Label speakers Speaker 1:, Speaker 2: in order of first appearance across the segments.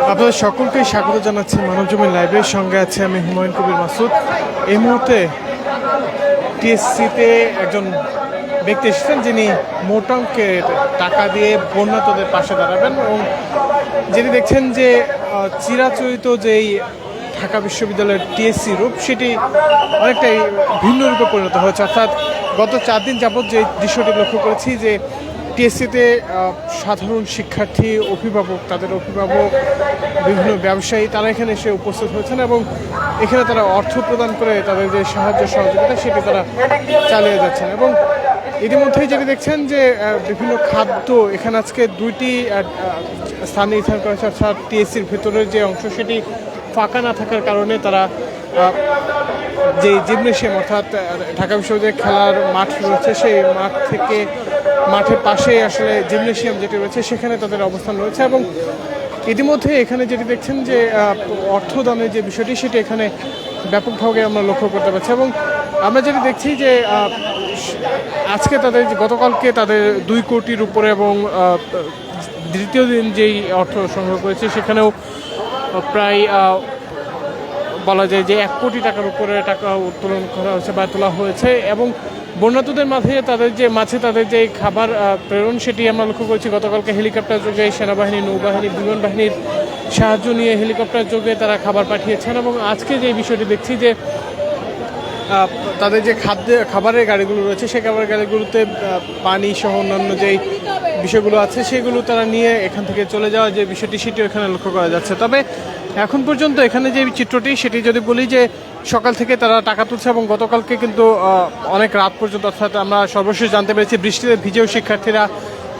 Speaker 1: আপনাদের সকলকেই স্বাগত জানাচ্ছি মানবজমিন লাইভের সঙ্গে আছে আমি হুমায়ুন কবির মাসুদ। এই মুহূর্তে টিএসসিতে একজন ব্যক্তি এসেছেন যিনি মোটা অঙ্কের টাকা দিয়ে বন্যাতদের পাশে দাঁড়াবেন এবং যিনি দেখছেন যে চিরাচরিত যেই ঢাকা বিশ্ববিদ্যালয়ের টিএসসি রূপ সেটি অনেকটাই ভিন্ন রূপে পরিণত হয়েছে। অর্থাৎ গত 4 দিন যাবৎ যে দৃশ্যটি লক্ষ্য করেছি যে টিএসসিতে সাধারণ শিক্ষার্থী, অভিভাবক, তাদের অভিভাবক, বিভিন্ন ব্যবসায়ী তারা এখানে এসে উপস্থিত হয়েছেন এবং এখানে তারা অর্থ প্রদান করে তাদের যে সাহায্য সহযোগিতা সেটি তারা চালিয়ে যাচ্ছেন। এবং ইতিমধ্যেই যেটি দেখছেন যে বিভিন্ন খাদ্য এখানে আজকে 2টি স্থান নির্ধারণ করা হয়েছে। অর্থাৎ টিএসসির ভেতরের যে অংশ সেটি ফাঁকা না থাকার কারণে তারা যে জিমনেশিয়াম অর্থাৎ ঢাকা বিশ্ববিদ্যালয়ের খেলার মাঠ রয়েছে সেই মাঠ থেকে মাঠের পাশে আসলে জিমনেশিয়াম যেটি রয়েছে সেখানে তাদের অবস্থান রয়েছে। এবং ইতিমধ্যে এখানে যেটি দেখছেন যে অর্থদানের যে বিষয়টি সেটি এখানে ব্যাপকভাবে আমরা লক্ষ্য করতে পারছি। এবং আমরা যেটি দেখছি যে আজকে তাদের গতকালকে তাদের 2 কোটির উপরে এবং দ্বিতীয় দিন যেই অর্থ সংগ্রহ করেছে সেখানেও প্রায় বলা যায় যে 1 কোটি টাকার উপরে টাকা উত্তোলন করা হয়েছে বা তোলা হয়েছে। এবং বন্যাতদের মাঝে তাদের যে খাবার প্রেরণ সেটি আমরা লক্ষ্য করেছি। গতকালকে হেলিকপ্টার যোগে সেনাবাহিনী, নৌবাহিনী, বিমান বাহিনীর সাহায্য নিয়ে হেলিকপ্টার যোগে তারা খাবার পাঠিয়েছেন। এবং আজকে যে বিষয়টি দেখছি যে তাদের যে খাবারের গাড়িগুলো রয়েছে সেই খাবারের গাড়িগুলোতে পানি সহ অন্যান্য যেই বিষয়গুলো আছে সেগুলো তারা নিয়ে এখান থেকে চলে যাওয়া যে বিষয়টি সেটিও এখানে লক্ষ্য করা যাচ্ছে। তবে এখন পর্যন্ত এখানে যে চিত্রটি সেটি যদি বলি যে সকাল থেকে তারা টাকা তুলছে এবং গতকালকে কিন্তু অনেক রাত পর্যন্ত, অর্থাৎ আমরা সর্বশেষ জানতে পেরেছি বৃষ্টিতে ভিজেও শিক্ষার্থীরা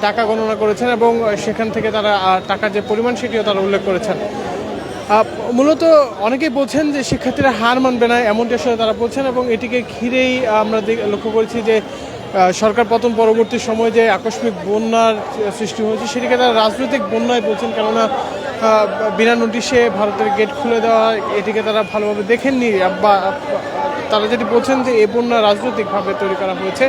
Speaker 1: টাকা গণনা করেছেন এবং সেখান থেকে তারা টাকার যে পরিমাণ সেটিও তারা উল্লেখ করেছেন। মূলত অনেকেই বলছেন যে শিক্ষার্থীরা হার মানবে না এমনটি আসলে তারা বলছেন এবং এটিকে ঘিরেই আমরা লক্ষ্য করেছি যে সরকার পতন পরবর্তী সময়ে যে আকস্মিক বন্যার সৃষ্টি হয়েছে সেটিকে তারা রাজনৈতিক বন্যায় বলছেন। কেননা বিনা নোটিশে ভারতের গেট খুলে দেওয়া এটিকে তারা ভালোভাবে দেখেননি বা তারা যেটি বলছেন যে এই বন্যা রাজনৈতিকভাবে তৈরি করা হয়েছে।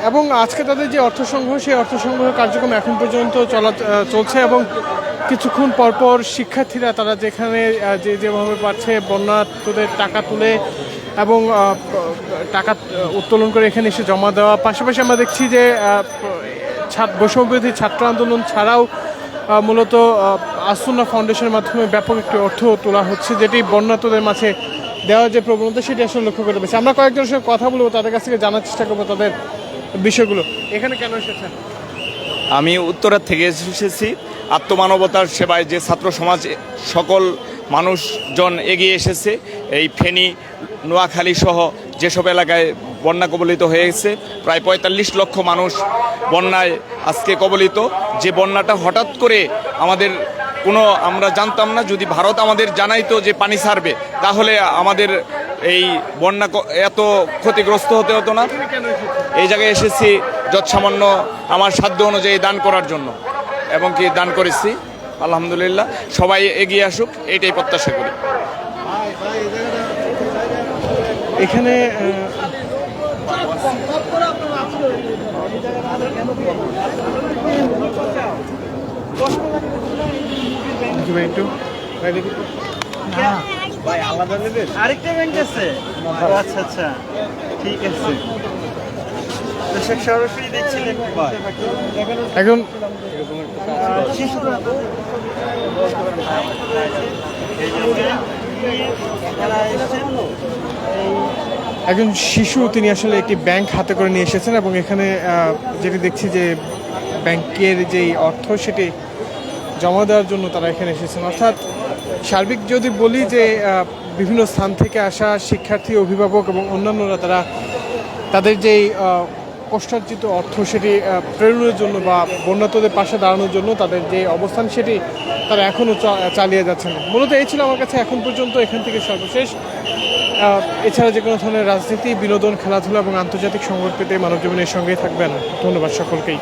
Speaker 1: এবং আজকে তাদের যে অর্থ সংগ্রহ সেই অর্থ সংগ্রহ কার্যক্রম এখন পর্যন্ত চলছে এবং কিছুক্ষণ পরপর শিক্ষার্থীরা তারা যেখানে যেভাবে পারছে বন্যার্থদের টাকা তুলে এবং টাকা উত্তোলন করে এখানে এসে জমা দেওয়া। পাশাপাশি আমরা দেখছি যে বৈষম্যবিরোধী ছাত্র আন্দোলন ছাড়াও মূলত আসুন্না ফাউন্ডেশনের মাধ্যমে ব্যাপক একটি অর্থ তোলা হচ্ছে যেটি বন্যার্থদের মাঝে দেওয়ার যে প্রবণতা সেটি আসলে লক্ষ্য করতে পেরেছি। আমরা কয়েকজনের সঙ্গে কথা বলবো, তাদের কাছ থেকে জানার চেষ্টা করবো তাদের বিষয়গুলো। এখানে কেন এসেছেন?
Speaker 2: আমি উত্তরার থেকে এসেছি। আত্মমানবতার সেবায় যে ছাত্র সমাজ সকল মানুষজন এগিয়ে এসেছে। এই ফেনী, নোয়াখালী সহ যেসব এলাকায় বন্যা কবলিত হয়েছে প্রায় 45 লক্ষ মানুষ বন্যায় আজকে কবলিত। যে বন্যাটা হঠাৎ করে আমরা জানতাম না, যদি ভারত আমাদের জানাইতো যে পানি ছাড়বে তাহলে আমাদের এই বন্যা এত ক্ষতিগ্রস্ত হতে হতো না। এই জায়গায় এসেছি যৎসামান্য আমার সাধ্য অনুযায়ী দান করার জন্য এবং কি দান করেছি। আলহামদুলিল্লাহ, সবাই এগিয়ে আসুক এইটাই প্রত্যাশা করি।
Speaker 1: এখানে
Speaker 3: আরেকটা ব্যাংক আছে। আচ্ছা আচ্ছা, ঠিক আছে। সরাসরি দেখছিলেন
Speaker 1: এখন একজন শিশু তিনি আসলে একটি ব্যাংক হাতে করে নিয়ে এসেছেন এবং এখানে যেটি দেখছি যে ব্যাংকের যেই অর্থ সেটি জমা দেওয়ার জন্য তারা এখানে এসেছেন। অর্থাৎ সার্বিক যদি বলি যে বিভিন্ন স্থান থেকে আসা শিক্ষার্থী, অভিভাবক এবং অন্যান্যরা তারা তাদের যেই কষ্টার্জিত অর্থ সেটি প্রেরণের জন্য বা বন্যার্থদের পাশে দাঁড়ানোর জন্য তাদের যে অবস্থান সেটি তারা এখনও চালিয়ে যাচ্ছেন। মূলত এই ছিল আমার কাছে এখন পর্যন্ত এখান থেকে সর্বশেষ। এছাড়া যে কোনো ধরনের রাজনীতি, বিনোদন, খেলাধুলা এবং আন্তর্জাতিক সংবাদ পেতে মানবজমিনের সঙ্গেই থাকবেন। ধন্যবাদ সকলকেই।